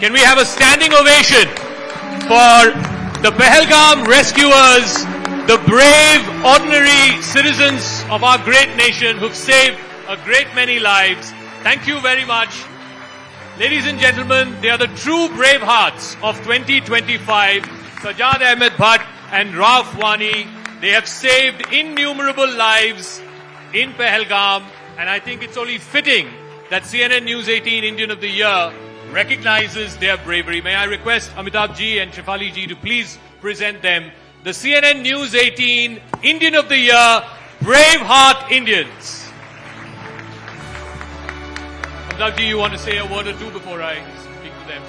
Can we have a standing ovation for the Pahalgam rescuers, the brave, ordinary citizens of our great nation who've saved a great many lives. Thank you very much. Ladies and gentlemen, they are the true brave hearts of 2025, Sajjad Ahmed Bhatt and Rauf Wani. They have saved innumerable lives in Pahalgam, and I think it's only fitting that CNN News 18 Indian of the Year recognizes their bravery. May I request Amitabh ji and Shefali ji to please present them the CNN News 18 Indian of the Year Braveheart Indians. Amitabh ji, you want to say a word or two before I speak to them?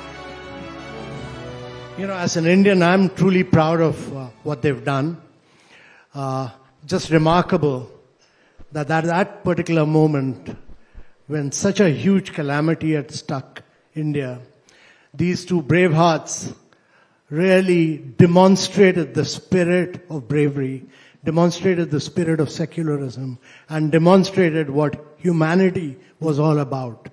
You know, as an Indian, I'm truly proud of what they've done. Just remarkable that at that particular moment, when such a huge calamity had struck India, these two brave hearts really demonstrated the spirit of bravery, demonstrated the spirit of secularism, and demonstrated what humanity was all about.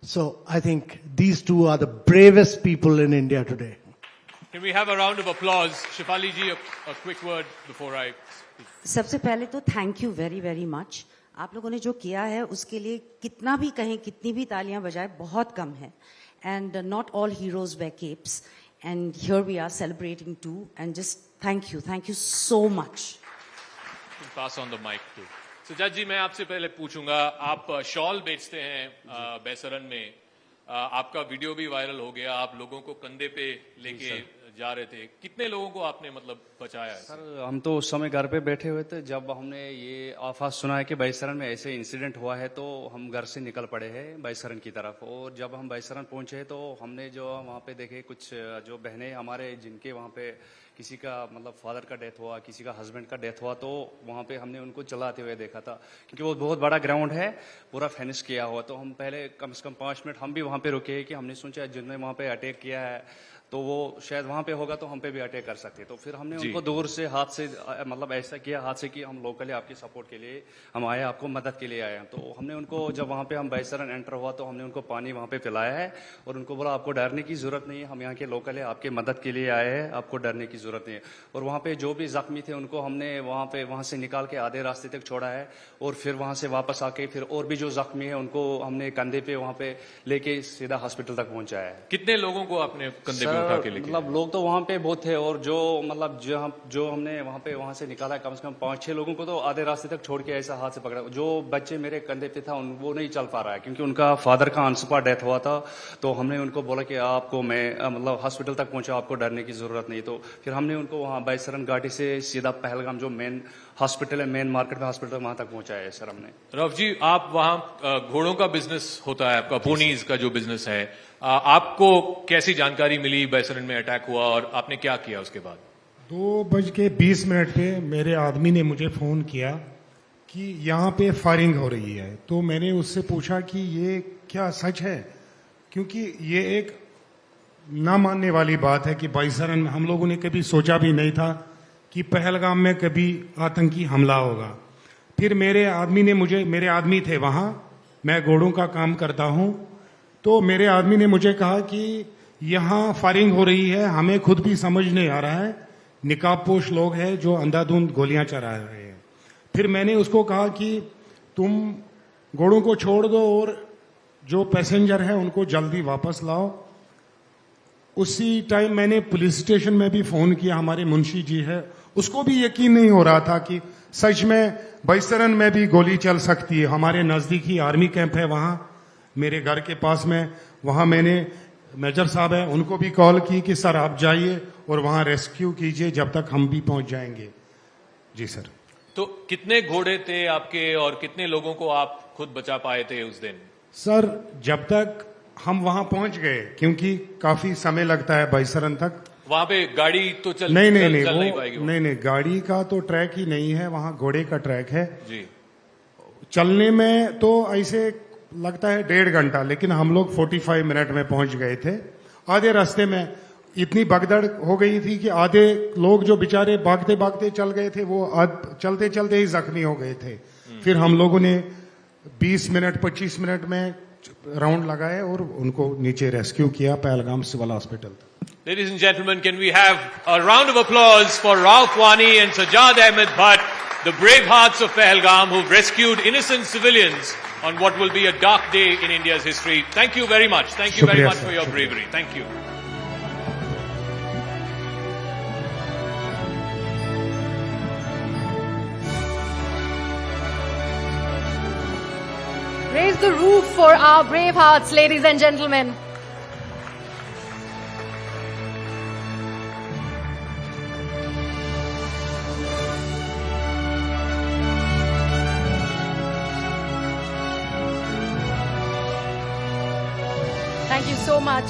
So I think these two are the bravest people in India today. Can we have a round of applause? Shefali ji, a quick word before I speak. सबसे पहले तो thank you very very much. आप लोगों ने जो किया है उसके लिए कितना भी कहें, कितनी भी तालियां बजाएं, बहुत कम है. And not all heroes wear capes, and here we are celebrating too, and just thank you so much. Pass on the mic to Sajjad ji. मैं आपसे पहले पूछूंगा, आप शॉल बेचते हैं बैसरन में, आपका वीडियो भी वायरल हो गया, आप लोगों को कंधे पे लेके जा रहे थे. कितने लोगों को आपने मतलब बचाया है? सर, हम तो उस समय घर पे बैठे हुए थे. जब हमने ये आफात सुना है कि बैसरन में ऐसे इंसिडेंट हुआ है, तो हम घर से निकल पड़े हैं बैसरन की तरफ. और जब हम बैसरन पहुंचे तो हमने जो वहाँ पे देखे कुछ जो बहनें हमारे, जिनके वहाँ पे किसी का मतलब फादर का डेथ हुआ, किसी का हस्बैंड का डेथ हुआ, तो वहाँ पे हमने उनको चलाते हुए देखा था. क्योंकि वो बहुत बड़ा ग्राउंड है, पूरा फेनिश किया हुआ. तो हम पहले कम से कम 5 मिनट हम भी वहाँ पे रुके कि हमने सोचा जिन्होंने वहाँ पे अटैक किया है तो वो शायद वहाँ पे होगा तो हम पे भी अटैक कर सकते. तो फिर हमने उनको दूर से हाथ से मतलब ऐसा किया हाथ से कि हम लोकली आपकी सपोर्ट के लिए हम आए, आपको मदद के लिए आए हैं. तो हमने उनको जब वहाँ पे हम बैसरन एंटर हुआ तो हमने उनको पानी वहाँ पे पिलाया है और उनको बोला आपको डरने की जरूरत नहीं है, हम यहाँ के लोकल है, आपके मदद के लिए आए हैं, आपको डरने की जरूरत नहीं है. और वहाँ पे जो भी जख्मी थे उनको हमने वहाँ से निकाल के आधे रास्ते तक छोड़ा है, और फिर वहाँ से वापस आके फिर और भी जो जख्मी है उनको हमने कंधे पे वहाँ पे लेके सीधा हॉस्पिटल तक पहुँचाया है. कितने लोगों को आपने कंधे पे उठा के लेके? मतलब लोग तो वहाँ पे बहुत थे, और जो मतलब जो हमने वहाँ से निकाला कम से कम 5-6 लोगों को तो आधे रास्ते तक छोड़ के ऐसा हाथ से पकड़ा. जो बच्चे मेरे कंधे पे था वो नहीं चल पा रहा है क्योंकि उनका फादर का अनस्पॉट डेथ हुआ था. तो हमने उनको बोला कि आपको मैं मतलब हॉस्पिटल तक पहुंचा, आपको डरने की जरूरत नहीं. तो फिर हमने उनको वहाँ बैसरन घाटी से सीधा पहलगाम जो मेन हॉस्पिटल है, मेन मार्केट में हॉस्पिटल, वहां तक पहुंचाया है सर हमने. रफ जी, आप वहां घोड़ों का बिजनेस होता है आपका, पोनीज का जो बिजनेस है, आपको कैसी जानकारी मिली बैसरन में अटैक हुआ और आपने क्या किया उसके बाद? 2:20 पे मेरे आदमी ने मुझे फोन किया कि यहाँ पे फायरिंग हो रही है. तो मैंने उससे पूछा कि ये क्या सच है, क्योंकि ये एक ना मानने वाली बात है कि बैसरन में हम लोगों ने कभी सोचा भी नहीं था कि पहलगाम में कभी आतंकी हमला होगा. फिर मेरे आदमी थे वहां, मैं घोड़ों का काम करता हूं, तो मेरे आदमी ने मुझे कहा कि यहाँ फायरिंग हो रही है, हमें खुद भी समझ नहीं आ रहा है, निकाबपोश लोग हैं जो अंधाधुंध गोलियां चला रहे हैं. फिर मैंने उसको कहा कि तुम घोड़ों को छोड़ दो और जो पैसेंजर है उनको जल्दी वापस लाओ. उसी टाइम मैंने पुलिस स्टेशन में भी फोन किया, हमारे मुंशी जी है, उसको भी यकीन नहीं हो रहा था कि सच में बैसरन में भी गोली चल सकती है. हमारे नजदीकी आर्मी कैंप है वहां मेरे घर के पास में, वहां मैंने मेजर साहब है उनको भी कॉल की कि सर आप जाइए और वहां रेस्क्यू कीजिए जब तक हम भी पहुंच जाएंगे. जी सर. तो कितने घोड़े थे आपके और कितने लोगों को आप खुद बचा पाए थे उस दिन? सर, जब तक हम वहां पहुंच गए, क्योंकि काफी समय लगता है बैसरन तक, वहां पे गाड़ी तो चल नहीं पाएगी? नहीं, गाड़ी का तो ट्रैक ही नहीं है, वहां घोड़े का ट्रैक है जी. चलने में तो ऐसे लगता है 1.5 घंटा, लेकिन हम लोग 45 मिनट में पहुंच गए थे. आधे रास्ते में इतनी भगदड़ हो गई थी कि आधे लोग जो बेचारे भागते भागते चल गए थे वो चलते चलते ही जख्मी हो गए थे. फिर हम लोगों ने 20 मिनट 25 मिनट में राउंड लगाए और उनको नीचे रेस्क्यू किया पहलगाम सिविल हॉस्पिटल तक। Ladies and gentlemen, can we have a round of applause for Rauf Wani and Sajjad Ahmed Bhatt, the brave hearts of Pahalgam who've rescued innocent civilians on what will be a dark day in India's history. Thank you very much. Thank you very Shukriya, much sir. for your Shukriya. bravery. Thank you. Raise the roof for our brave hearts, ladies and gentlemen. Thank you so much.